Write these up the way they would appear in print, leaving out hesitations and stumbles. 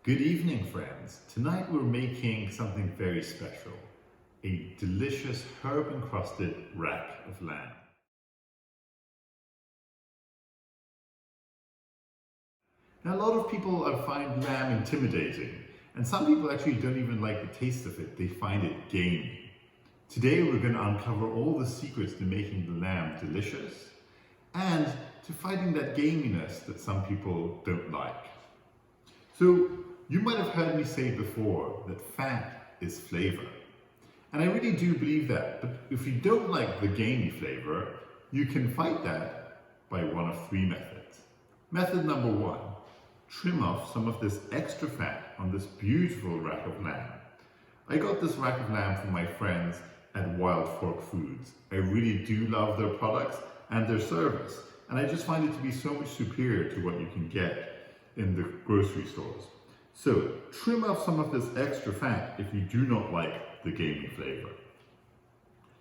Good evening, friends. Tonight we're making something very special, a delicious herb-encrusted rack of lamb. Now, a lot of people find lamb intimidating, and some people actually don't even like the taste of it. They find it gamey. Today we're going to uncover all the secrets to making the lamb delicious and to fighting that gaminess that some people don't like. So, you might have heard me say before that fat is flavor. And I really do believe that. But if you don't like the gamey flavor, you can fight that by one of three methods. Method number one, trim off some of this extra fat on this beautiful rack of lamb. I got this rack of lamb from my friends at Wild Fork Foods. I really do love their products and their service. And I just find it to be so much superior to what you can get in the grocery stores. So, trim off some of this extra fat if you do not like the gamey flavor.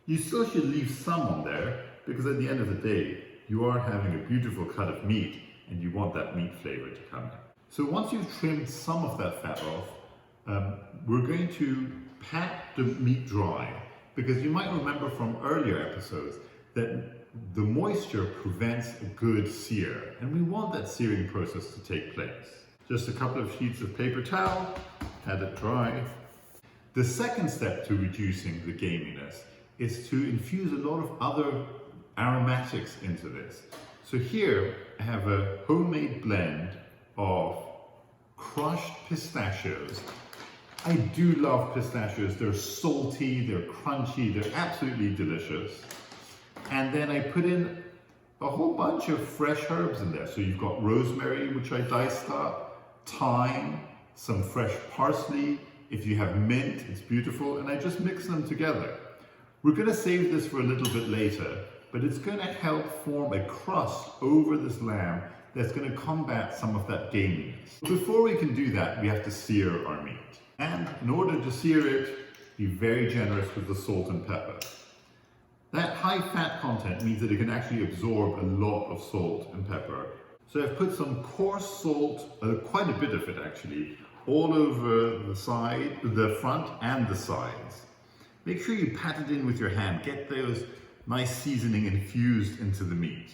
You still should leave some on there because at the end of the day, you are having a beautiful cut of meat and you want that meat flavor to come in. So once you've trimmed some of that fat off, we're going to pat the meat dry because you might remember from earlier episodes that the moisture prevents a good sear and we want that searing process to take place. Just a couple of sheets of paper towel, pat it dry. The second step to reducing the gaminess is to infuse a lot of other aromatics into this. So here I have a homemade blend of crushed pistachios. I do love pistachios. They're salty, they're crunchy, they're absolutely delicious. And then I put in a whole bunch of fresh herbs in there. So you've got rosemary, which I diced up, thyme, some fresh parsley. If you have mint, it's beautiful, and I just mix them together. We're going to save this for a little bit later, but it's going to help form a crust over this lamb that's going to combat some of that gaminess. Before we can do that, we have to sear our meat. And in order to sear it, be very generous with the salt and pepper. That high fat content means that it can actually absorb a lot of salt and pepper. So I've put some coarse salt, quite a bit of it actually, all over the side, the front and the sides. Make sure you pat it in with your hand, get those nice seasoning infused into the meat.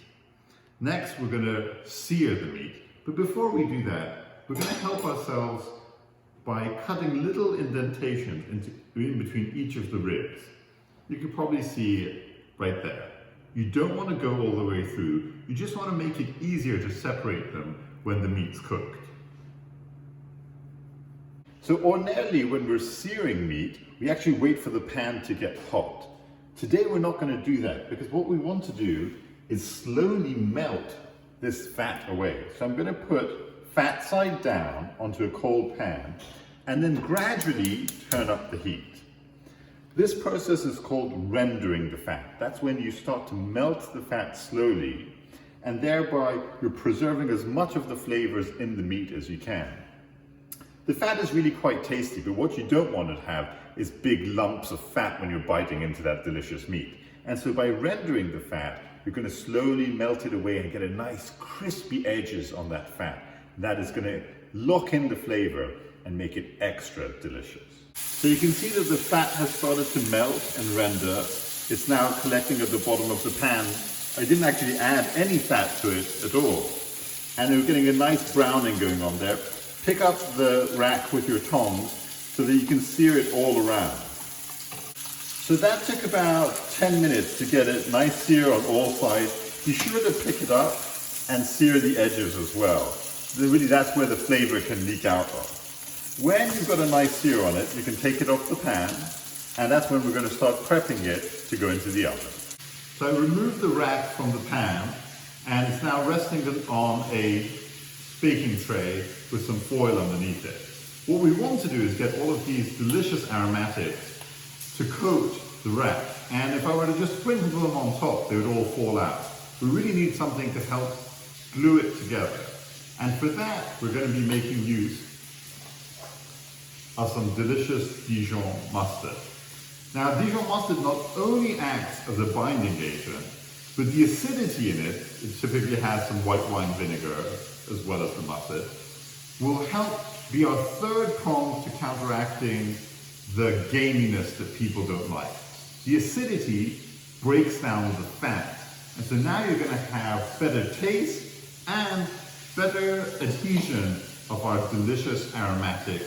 Next, we're going to sear the meat. But before we do that, we're going to help ourselves by cutting little indentations in between each of the ribs. You can probably see it right there. You don't want to go all the way through, you just want to make it easier to separate them when the meat's cooked. So ordinarily when we're searing meat, we actually wait for the pan to get hot. Today we're not going to do that because what we want to do is slowly melt this fat away. So I'm going to put fat side down onto a cold pan and then gradually turn up the heat. This process is called rendering the fat. That's when you start to melt the fat slowly, and thereby you're preserving as much of the flavors in the meat as you can. The fat is really quite tasty, but what you don't want to have is big lumps of fat when you're biting into that delicious meat. And so by rendering the fat, you're going to slowly melt it away and get a nice crispy edges on that fat. That is going to lock in the flavor and make it extra delicious. So you can see that the fat has started to melt and render. It's now collecting at the bottom of the pan. I didn't actually add any fat to it at all. And we're getting a nice browning going on there. Pick up the rack with your tongs so that you can sear it all around. So that took about 10 minutes to get a nice sear on all sides. Be sure to pick it up and sear the edges as well. Really, that's where the flavor can leak out of. When you've got a nice sear on it, you can take it off the pan, and that's when we're going to start prepping it to go into the oven. So I removed the rack from the pan, and it's now resting on a baking tray with some foil underneath it. What we want to do is get all of these delicious aromatics to coat the rack, and if I were to just sprinkle them on top, they would all fall out. We really need something to help glue it together, and for that, we're going to be making use of some delicious Dijon mustard. Now, Dijon mustard not only acts as a binding agent, but the acidity in it, it typically has some white wine vinegar as well as the mustard, will help be our third prong to counteracting the gaminess that people don't like. The acidity breaks down the fat, and so now you're going to have better taste and better adhesion of our delicious aromatic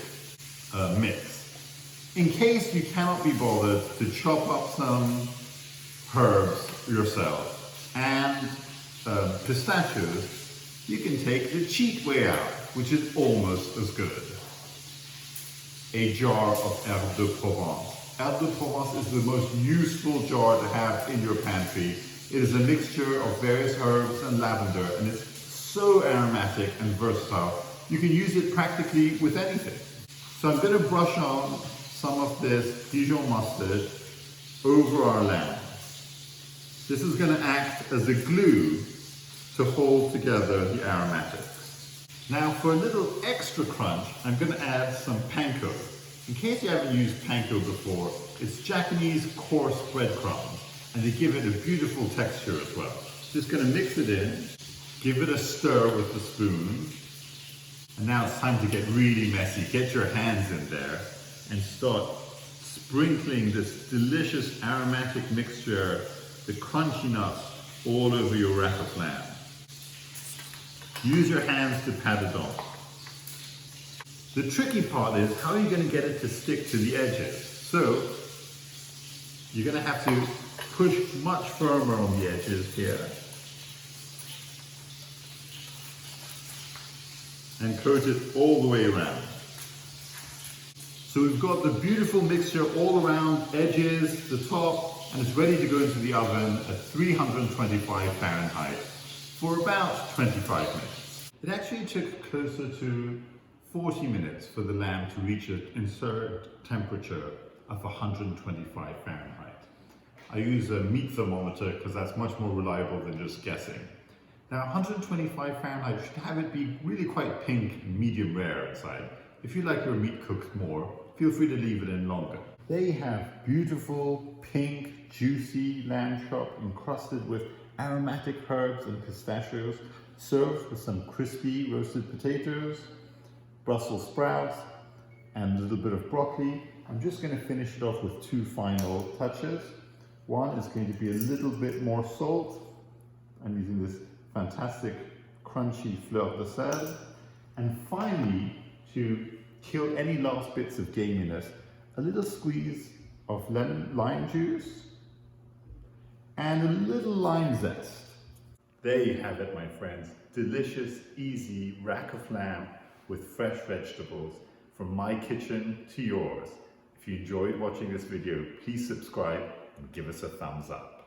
mix. In case you cannot be bothered to chop up some herbs yourself and pistachios, you can take the cheat way out, which is almost as good. A jar of Herbe de Provence. Herbe de Provence is the most useful jar to have in your pantry. It is a mixture of various herbs and lavender, and it's so aromatic and versatile. You can use it practically with anything. So I'm going to brush on some of this Dijon mustard over our lamb. This is going to act as a glue to hold together the aromatics. Now for a little extra crunch, I'm going to add some panko. In case you haven't used panko before, it's Japanese coarse breadcrumbs, and they give it a beautiful texture as well. Just going to mix it in, give it a stir with the spoon, and now it's time to get really messy. Get your hands in there and start sprinkling this delicious aromatic mixture, the crunchy nuts, all over your wrap of lamb. Use your hands to pat it on. The tricky part is, how are you going to get it to stick to the edges? So, you're going to have to push much firmer on the edges here. And coat it all the way around. So we've got the beautiful mixture all around, edges, the top, and it's ready to go into the oven at 325 Fahrenheit for about 25 minutes. It actually took closer to 40 minutes for the lamb to reach an insert temperature of 125 Fahrenheit. I use a meat thermometer because that's much more reliable than just guessing. Now 125 Fahrenheit should have it be really quite pink and medium rare inside. If you like your meat cooked more, feel free to leave it in longer. There you have beautiful, pink, juicy lamb chop encrusted with aromatic herbs and pistachios, served with some crispy roasted potatoes, Brussels sprouts, and a little bit of broccoli. I'm just going to finish it off with two final touches. One is going to be a little bit more salt. I'm using this fantastic crunchy fleur de sel. And finally, to kill any last bits of gaminess, a little squeeze of lime juice and a little lime zest. There you have it, my friends. Delicious, easy rack of lamb with fresh vegetables from my kitchen to yours. If you enjoyed watching this video, please subscribe and give us a thumbs up.